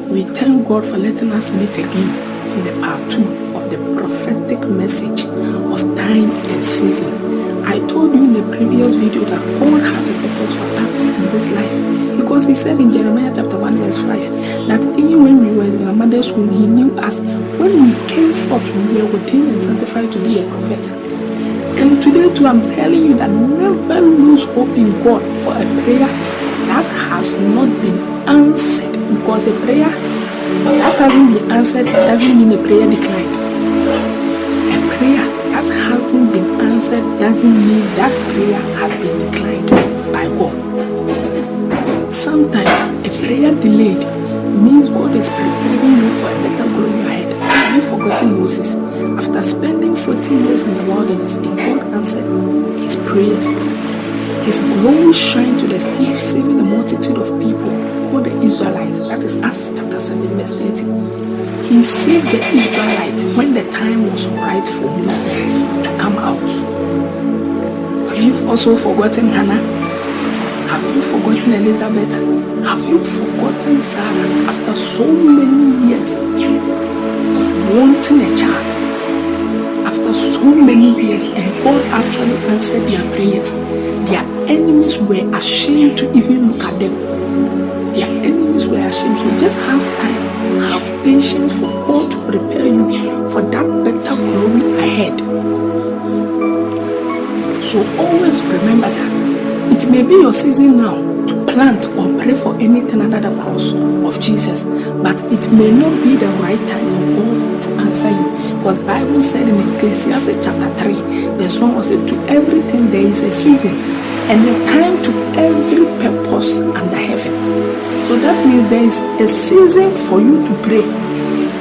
We thank God for letting us meet again in the part 2 of the prophetic message of time and season. I told you in the previous video that God has a purpose for us in this life, because he said in Jeremiah chapter 1 verse 5 that even when we were in our mother's womb, he knew us. When we came forth, we were ordained and sanctified to be a prophet. And today too, I'm telling you that never lose hope in God for a prayer that has not been answered. Because a prayer that hasn't been answered doesn't mean a prayer declined. A prayer that hasn't been answered doesn't mean that prayer has been declined by God. Sometimes a prayer delayed means God is preparing you for a better glory ahead. Have you forgotten Moses? After spending 14 years in the wilderness, and God answered his prayers. His glory shined to the sea, saving a multitude of people, all the Israelites. That is Acts chapter 7 verse 30. He saved the Israelites when the time was right for Moses to come out. Have you also forgotten Hannah? Have you forgotten Elizabeth? Have you forgotten Sarah after so many years of wanting a child? After so many years, and God actually answered their prayers. Their enemies were ashamed to even look at them. Their enemies were ashamed. So just have time, have patience for God to prepare you for that better glory ahead. So always remember that it may be your season now to plant or pray for anything under the cross of Jesus, but it may not be the right time for God to answer you. Because Bible said in Ecclesiastes chapter 3 verse 1 was said, to everything there is a season and a time to every purpose under heaven. So that means there is a season for you to pray,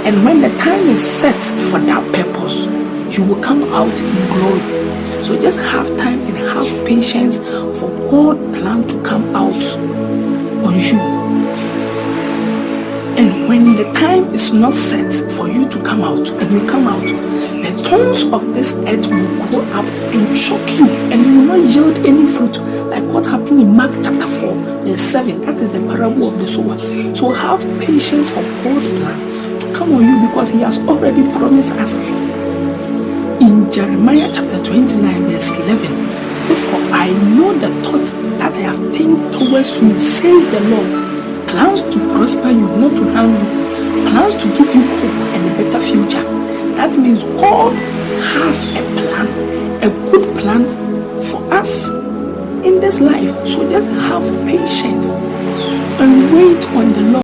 and when the time is set for that purpose, you will come out in glory. So just have time and have patience for God's plan to come out on you. And when the time is not set for you to come out, and you come out, the thorns of this earth will grow up and choke you, and you will not yield any fruit, like what happened in Mark chapter 4 verse 7. That is the parable of the sower. So have patience for God's plan to come on you, because he has already promised us in Jeremiah chapter 29 verse 11. Therefore I know the thoughts that I have think towards you, says the Lord, plans to prosper you, not to harm you, plans to give you hope and a better future. That means God has a plan, a good plan for us in this life. So just have patience and wait on the Lord.